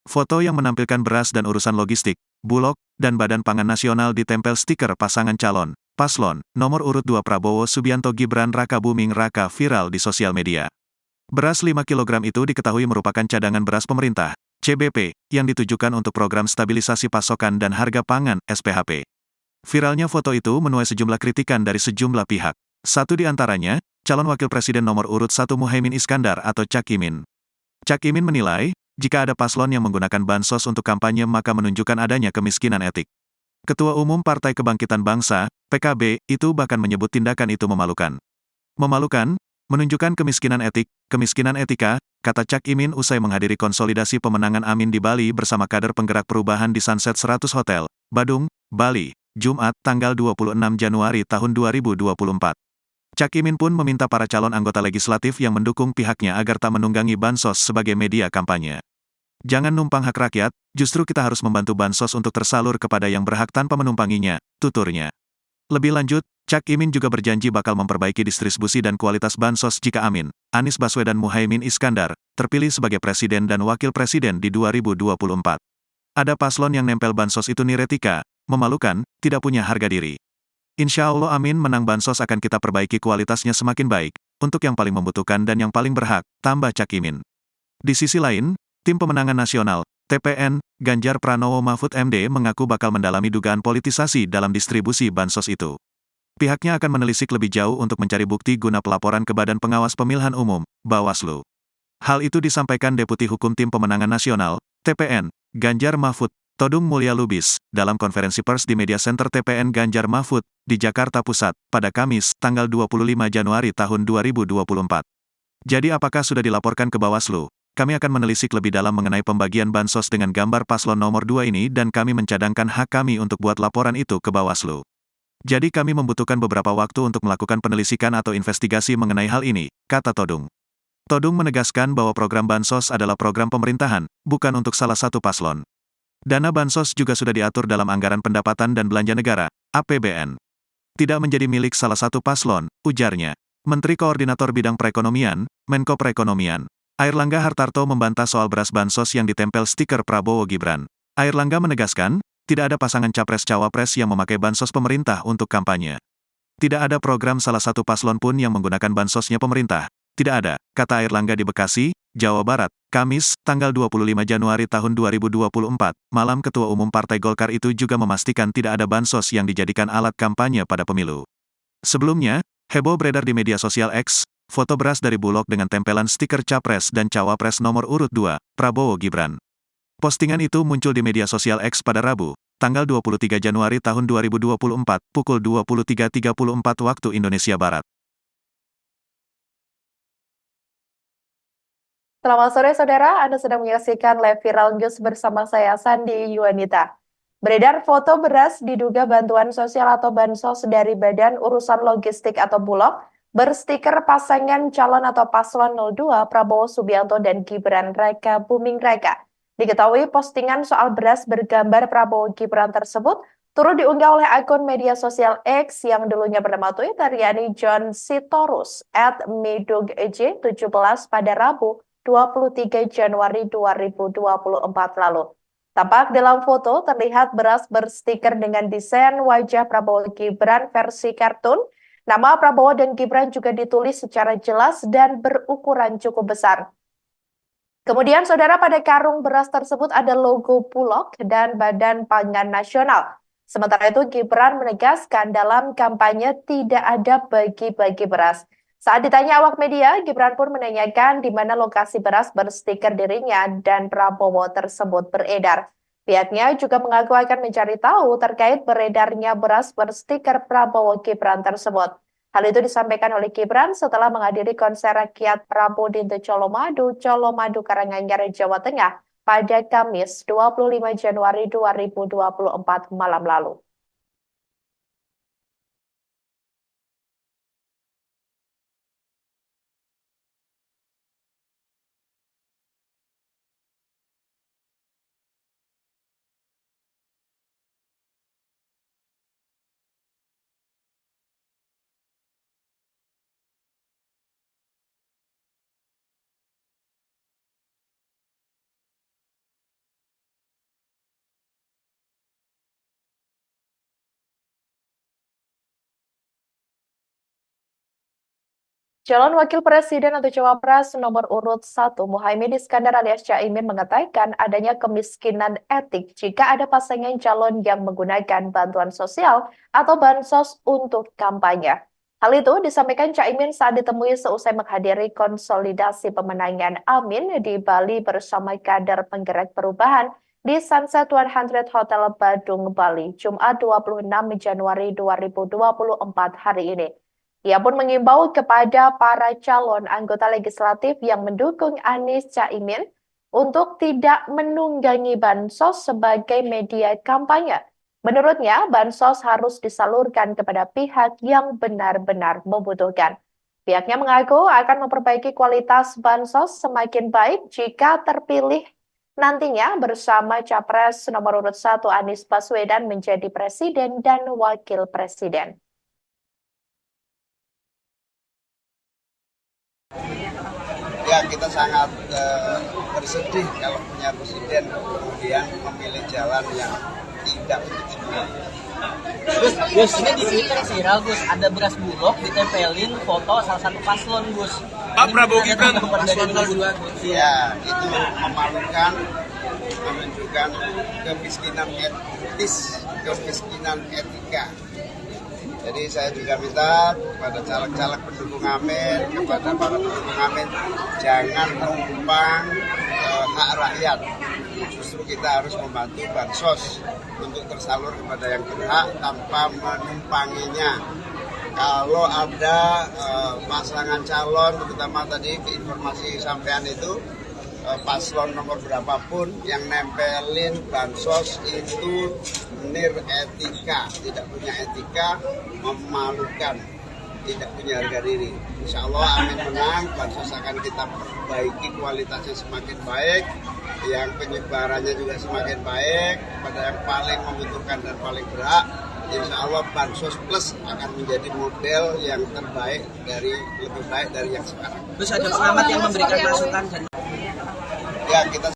Foto yang menampilkan beras dan urusan logistik, Bulog, dan Badan Pangan Nasional ditempel stiker pasangan calon, paslon, nomor urut 2 Prabowo Subianto Gibran Raka Buming Raka viral di sosial media. Beras 5 kg itu diketahui merupakan cadangan beras pemerintah, CBP, yang ditujukan untuk program stabilisasi pasokan dan harga pangan, SPHP. Viralnya foto itu menuai sejumlah kritikan dari sejumlah pihak. Satu di antaranya, calon wakil presiden nomor urut 1 Muhaimin Iskandar atau Cak Imin. Cak Imin menilai, jika ada paslon yang menggunakan bansos untuk kampanye maka menunjukkan adanya kemiskinan etik. Ketua Umum Partai Kebangkitan Bangsa, PKB, itu bahkan menyebut tindakan itu memalukan. Memalukan, menunjukkan kemiskinan etika, kata Cak Imin usai menghadiri konsolidasi pemenangan Amin di Bali bersama kader penggerak perubahan di Sunset 100 Hotel, Badung, Bali, Jumat, tanggal 26 Januari tahun 2024. Cak Imin pun meminta para calon anggota legislatif yang mendukung pihaknya agar tak menunggangi bansos sebagai media kampanye. Jangan numpang hak rakyat, justru kita harus membantu bansos untuk tersalur kepada yang berhak tanpa menumpanginya, tuturnya. Lebih lanjut, Cak Imin juga berjanji bakal memperbaiki distribusi dan kualitas bansos jika Amin, Anies Baswedan Muhaimin Iskandar, terpilih sebagai presiden dan wakil presiden di 2024. Ada paslon yang nempel bansos itu niretika, memalukan, tidak punya harga diri. Insya Allah Amin menang bansos akan kita perbaiki kualitasnya semakin baik, untuk yang paling membutuhkan dan yang paling berhak, tambah Cak Imin. Di sisi lain, Tim Pemenangan Nasional, TPN, Ganjar Pranowo Mahfud MD mengaku bakal mendalami dugaan politisasi dalam distribusi bansos itu. Pihaknya akan menelisik lebih jauh untuk mencari bukti guna pelaporan ke Badan Pengawas Pemilihan Umum, Bawaslu. Hal itu disampaikan Deputi Hukum Tim Pemenangan Nasional, TPN, Ganjar Mahfud, Todung Mulya Lubis, dalam konferensi pers di Media Center TPN Ganjar Mahfud, di Jakarta Pusat, pada Kamis, tanggal 25 Januari tahun 2024. Jadi apakah sudah dilaporkan ke Bawaslu? Kami akan menelisik lebih dalam mengenai pembagian bansos dengan gambar paslon nomor 2 ini dan kami mencadangkan hak kami untuk buat laporan itu ke Bawaslu. Jadi kami membutuhkan beberapa waktu untuk melakukan penelisikan atau investigasi mengenai hal ini, kata Todung. Todung menegaskan bahwa program bansos adalah program pemerintahan, bukan untuk salah satu paslon. Dana bansos juga sudah diatur dalam Anggaran Pendapatan dan Belanja Negara, APBN. Tidak menjadi milik salah satu paslon, ujarnya. Menteri Koordinator Bidang Perekonomian, Menko Perekonomian, Airlangga Hartarto membantah soal beras bansos yang ditempel stiker Prabowo Gibran. Airlangga menegaskan, tidak ada pasangan capres-cawapres yang memakai bansos pemerintah untuk kampanye. Tidak ada program salah satu paslon pun yang menggunakan bansosnya pemerintah. Tidak ada, kata Airlangga di Bekasi, Jawa Barat, Kamis, tanggal 25 Januari tahun 2024, malam Ketua Umum Partai Golkar itu juga memastikan tidak ada bansos yang dijadikan alat kampanye pada pemilu. Sebelumnya, heboh beredar di media sosial X, foto beras dari Bulog dengan tempelan stiker Capres dan Cawapres nomor urut 2, Prabowo Gibran. Postingan itu muncul di media sosial X pada Rabu, tanggal 23 Januari tahun 2024, pukul 23.34 waktu Indonesia Barat. Selamat sore saudara, Anda sedang menyaksikan live viral news bersama saya Sandi Yuwanita. Beredar foto beras diduga bantuan sosial atau bansos dari Badan Urusan Logistik atau Bulog berstiker pasangan calon atau paslon 02 Prabowo Subianto dan Gibran Raka Buming Raka. Diketahui postingan soal beras bergambar Prabowo Gibran tersebut turut diunggah oleh akun media sosial X yang dulunya bernama Twitter yakni John Sitorus @medug17 pada Rabu 23 Januari 2024 lalu. Tampak dalam foto terlihat beras berstiker dengan desain wajah Prabowo Gibran versi kartun. Nama Prabowo dan Gibran juga ditulis secara jelas dan berukuran cukup besar. Kemudian, saudara, pada karung beras tersebut ada logo Bulog dan Badan Pangan Nasional. Sementara itu, Gibran menegaskan dalam kampanye tidak ada bagi-bagi beras. Saat ditanya awak media, Gibran pun menanyakan di mana lokasi beras berstiker dirinya dan Prabowo tersebut beredar. Pihaknya juga mengaku akan mencari tahu terkait beredarnya beras berstiker Prabowo Gibran tersebut. Hal itu disampaikan oleh Gibran setelah menghadiri konser rakyat Prabu Dinto Colomadu Karanganyar, Jawa Tengah pada Kamis 25 Januari 2024 malam lalu. Calon Wakil Presiden atau Cawapres nomor urut 1 Muhaimin Iskandar alias Caimin mengatakan adanya kemiskinan etik jika ada pasangan calon yang menggunakan bantuan sosial atau bansos untuk kampanye. Hal itu disampaikan Caimin saat ditemui seusai menghadiri konsolidasi pemenangan Amin di Bali bersama kader penggerak perubahan di Sunset 100 Hotel Badung, Bali, Jumat 26 Januari 2024 hari ini. Ia pun mengimbau kepada para calon anggota legislatif yang mendukung Anies Caimin untuk tidak menunggangi bansos sebagai media kampanye. Menurutnya, bansos harus disalurkan kepada pihak yang benar-benar membutuhkan. Pihaknya mengaku akan memperbaiki kualitas bansos semakin baik jika terpilih nantinya bersama Capres nomor urut 1 Anies Baswedan menjadi presiden dan wakil presiden. Ya, kita sangat bersedih kalau punya presiden kemudian memilih jalan yang tidak begitu baik. Gus, ini di Twitter viral, Gus. Ada beras bulog ditempelin foto salah satu paslon, Gus. Pak Prabowo Gibran. Ya, itu memalukan, menunjukkan kemiskinan etis, kemiskinan etika. Jadi saya juga minta kepada caleg-caleg pendukung Amin, kepada para pendukung Amin, jangan menumpang hak rakyat. Justru kita harus membantu bansos untuk tersalur kepada yang berhak tanpa menumpanginya. Kalau ada pasangan calon, terutama tadi informasi sampean itu, paslon nomor berapapun yang nempelin bansos itu etika, tidak punya etika, memalukan, tidak punya harga diri. Insya Allah Amin menang, bansos akan kita perbaiki kualitasnya semakin baik, yang penyebarannya juga semakin baik, pada yang paling membutuhkan dan paling berhak. Insya Allah bansos plus akan menjadi model yang terbaik lebih baik dari yang sekarang. Terus ada pengamat yang memberikan masukan. Ya, kita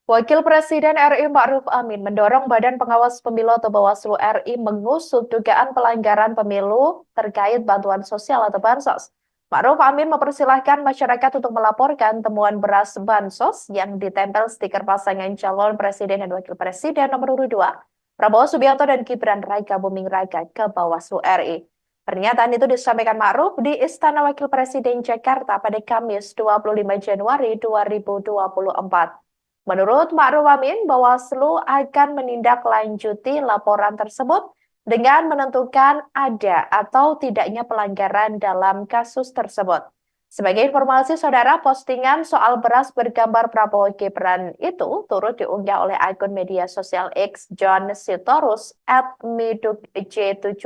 Wakil Presiden RI Ma'ruf Amin mendorong Badan Pengawas Pemilu atau Bawaslu RI mengusut dugaan pelanggaran pemilu terkait bantuan sosial atau bansos. Ma'ruf Amin mempersilahkan masyarakat untuk melaporkan temuan beras bansos yang ditempel stiker pasangan calon presiden dan wakil presiden nomor urut 2, Prabowo Subianto dan Gibran Raka Buming Raka ke Bawaslu RI. Pernyataan itu disampaikan Ma'ruf di Istana Wakil Presiden Jakarta pada Kamis 25 Januari 2024. Menurut Ma'ruf Amin, Bawaslu akan menindaklanjuti laporan tersebut dengan menentukan ada atau tidaknya pelanggaran dalam kasus tersebut. Sebagai informasi, saudara, postingan soal beras bergambar Prabowo Gibran itu turut diunggah oleh akun media sosial X John Sitorus @midukj17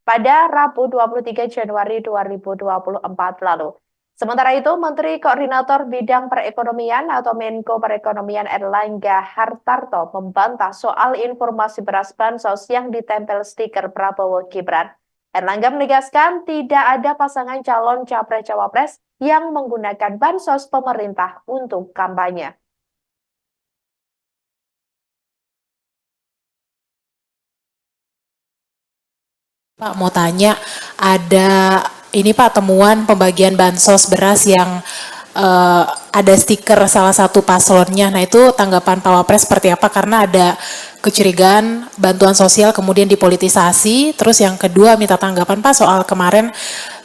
pada Rabu 23 Januari 2024 lalu. Sementara itu, Menteri Koordinator Bidang Perekonomian atau Menko Perekonomian Erlangga Hartarto membantah soal informasi beras bansos yang ditempel stiker Prabowo Gibran. Erlangga menegaskan tidak ada pasangan calon capres-cawapres yang menggunakan bansos pemerintah untuk kampanye. Pak, mau tanya, ada ini Pak temuan pembagian bansos beras yang ada stiker salah satu paslonnya. Nah itu tanggapan Pak Wapres seperti apa? Karena ada kecurigaan bantuan sosial kemudian dipolitisasi. Terus yang kedua minta tanggapan Pak soal kemarin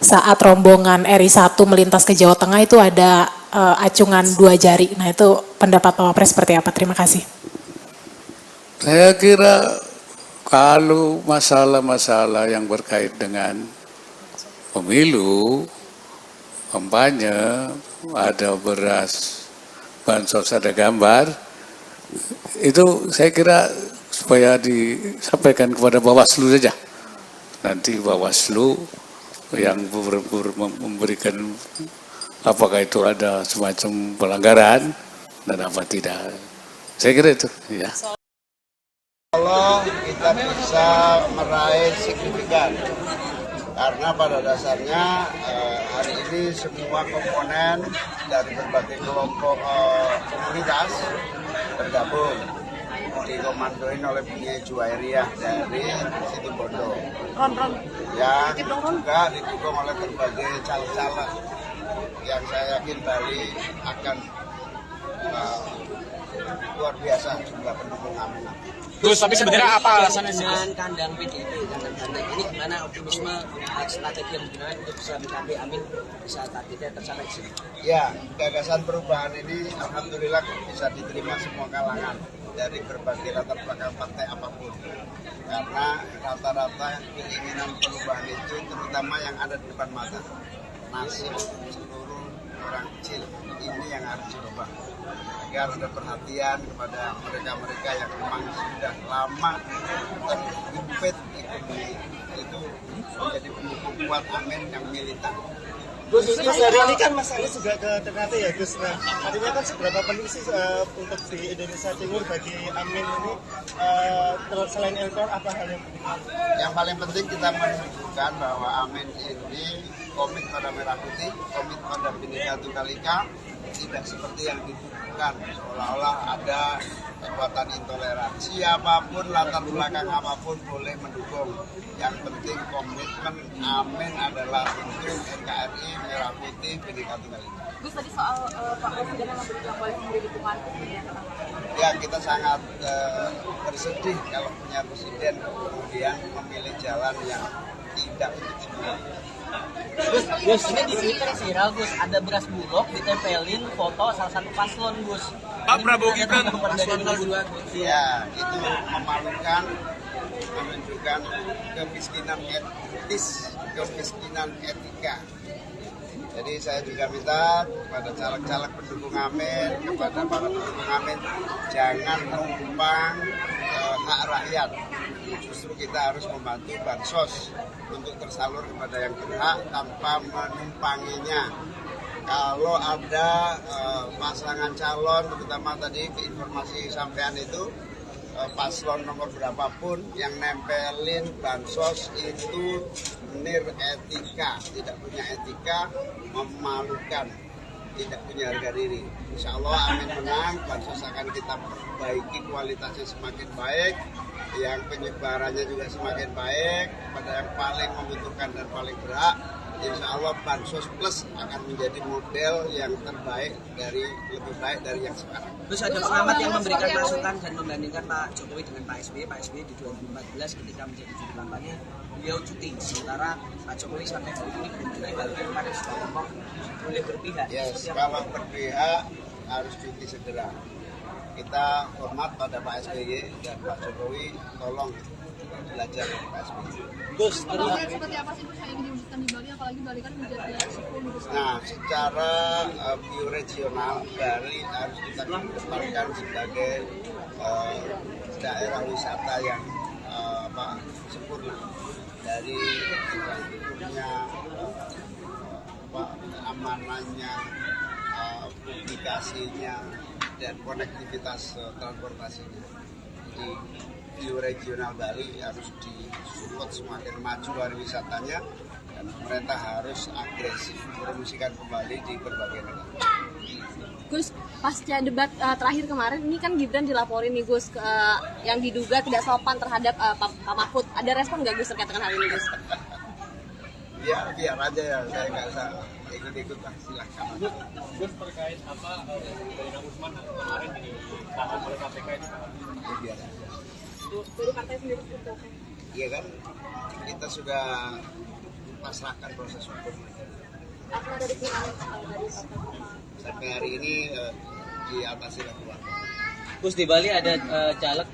saat rombongan RI 1 melintas ke Jawa Tengah itu ada acungan 2 jari. Nah itu pendapat Pak Wapres seperti apa? Terima kasih. Saya kira kalau masalah-masalah yang berkait dengan pemilu, kampanye, ada beras, bansos, ada gambar, itu saya kira supaya disampaikan kepada Bawaslu saja. Nanti Bawaslu yang memberikan apakah itu ada semacam pelanggaran dan apa tidak. Saya kira itu, ya. Allah kita bisa meraih signifikan karena pada dasarnya hari ini semua komponen dari berbagai kelompok komunitas bergabung dikomandoin oleh Bini Juwairiyah dari Situbondo. Yang juga didukung oleh berbagai caleg-caleg yang saya yakin Bali akan luar biasa jumlah pendukung Amin. Gus, tapi sebenarnya apa alasannya sih? Dengan kandang PDIP, kandang banteng ini gimana optimisme strategi yang digunakan untuk bisa mencapai Amin bisa targetnya tercapai sih? Ya, gagasan perubahan ini alhamdulillah bisa diterima semua kalangan dari berbagai latar belakang partai apapun. Karena rata-rata keinginan perubahan itu terutama yang ada di depan mata. Nasib seluruh orang kecil ini yang harus dirubah agar ada perhatian kepada mereka-mereka yang memang sudah lama terhimpit ekonomi itu menjadi pendukung kuat Amin yang militan. Gus, dari ini kan Mas Anies juga ke Ternate ya Gus. Nah, artinya kan seberapa penting sih untuk di Indonesia Timur bagi Amin ini selain elektoral apa hal yang penting? Yang paling penting kita menunjukkan bahwa Amin ini komit pada merah putih, komit pada Bhinneka Tunggal Ika, tidak seperti yang dituduhkan seolah-olah ada kekuatan intoleransi. Siapapun latar belakang apapun boleh mendukung. Yang penting komitmen Amin adalah untuk NKRI merah putih Bhinneka Tunggal Ika. Gus, tadi soal Pak Presiden yang memberi dukungan ya, kita sangat bersedih kalau punya presiden kemudian memilih jalan yang tidak untuk dibuat. Gus, ini di Twitter viral Gus, ada beras bulog ditempelin foto salah satu paslon Gus. Pak Prabowo Gibran, paslon 02 Gus. Ya, itu memalukan, menunjukkan kemiskinan etis, kemiskinan etika. Jadi saya juga minta kepada caleg-caleg pendukung Amin, kepada para pendukung Amin, jangan numpang hak rakyat. Justru kita harus membantu bansos untuk tersalur kepada yang berhak tanpa menumpanginya. Kalau ada pasangan calon, terutama tadi informasi sampean itu, paslon nomor berapapun yang nempelin bansos itu etika, tidak punya etika, memalukan, tidak punya harga diri. Insya Allah Amin menang, bansos akan kita perbaiki kualitasnya semakin baik, yang penyebarannya juga semakin baik, pada yang paling membutuhkan dan paling berhak. Insya Allah Bansos Plus akan menjadi model yang terbaik lebih baik dari yang sekarang. Terus ada pengamat yang memberikan masukan dan membandingkan Pak Jokowi dengan Pak SBY di 2014 ketika menjadi juru kampanye beliau cuti, sementara Pak Jokowi sampai hari ini belum cuti, bahkan kemarin sudah ngomong boleh berpihak. Yes, kalau berpihak harus cuti segera. Kita hormat pada Pak SBY dan Pak Jokowi, tolong belajar dari Pak SBY. Gus, seperti apa sih Gus yang ingin diwujudkan di Bali, apalagi Bali kan menjadi Nah, secara bioregional Bali harus kita kedepankan sebagai daerah wisata yang sempurna, dari infrastrukturnya, keamanannya, publikasinya, dan konektivitas transportasinya. Jadi bioregional Bali harus disupport semakin maju pariwisatanya, dan pemerintah harus agresif mempromosikan kembali di berbagai negara. Gus, pasca debat terakhir kemarin, ini kan Gibran dilaporin nih Gus, yang diduga tidak sopan terhadap Pak Mahfud. Ada respon nggak Gus terkait dengan hal ini Gus? Ya, biar aja ya, saya nggak usah ikut-ikut lah, silahkan. Gus, terkait apa dari Usman kemarin ditahan oleh KPK itu? Ya, biar aja. Dari partai sendiri seperti apa? Iya kan, kita sudah pasrahkan proses hukum. Apa dari pihak dari Sampai hari ini diatasi lakukan. Gus, di Bali ada caleg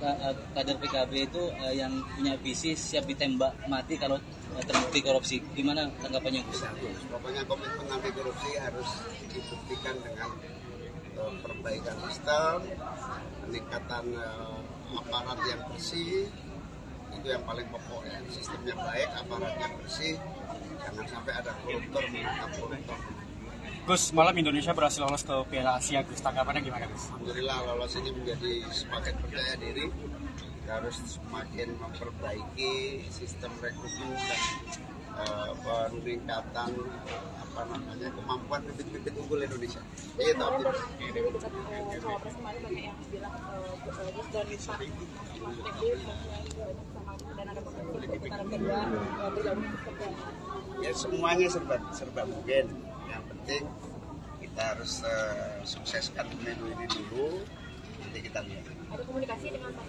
kader PKB itu yang punya visi siap ditembak mati kalau terbukti korupsi. Gimana tanggapannya Gus? Pokoknya komitmen anti korupsi harus dibuktikan dengan perbaikan sistem, peningkatan aparat yang bersih, itu yang paling pokok ya. Sistemnya baik, aparatnya bersih, jangan sampai ada koruptor menangkap koruptor. Gus, malam Indonesia berhasil lolos ke Piala Asia. Gus, tanggapannya gimana Gus? Alhamdulillah lolos ini menjadi semakin percaya diri. Kita harus semakin memperbaiki sistem rekrutmen dan peningkatan kemampuan bibit-bibit unggul Indonesia. Itu optimis. Jadi dekat cawapres kemarin banyak yang bilang Gus dan Pak Refdy dan ada putaran kedua bergabung seperti apa? Ya semuanya serba mungkin. Yang penting kita harus sukseskan pemilu ini dulu, nanti kita lihat. Ada komunikasi dengan Pak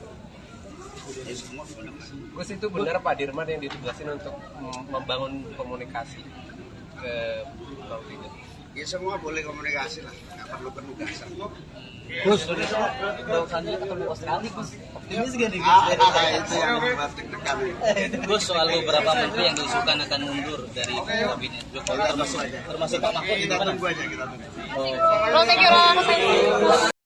Ya semua komunikasi. Gus, itu benar Pak Dirman yang ditugasin untuk membangun komunikasi ke kabinet? Ya semua boleh komunikasi lah, nggak perlu penugasan. Gus, Bang Sandi ketemu Australia, Gus. Optimis gak nih, Gus? Itu yang membuat deg-degan. Gus, soal beberapa menteri yang diusulkan akan mundur dari kabinet Jokowi, termasuk Pak Mahfud. Kita tunggu aja, kita tunggu. Bro, thank you, Bro.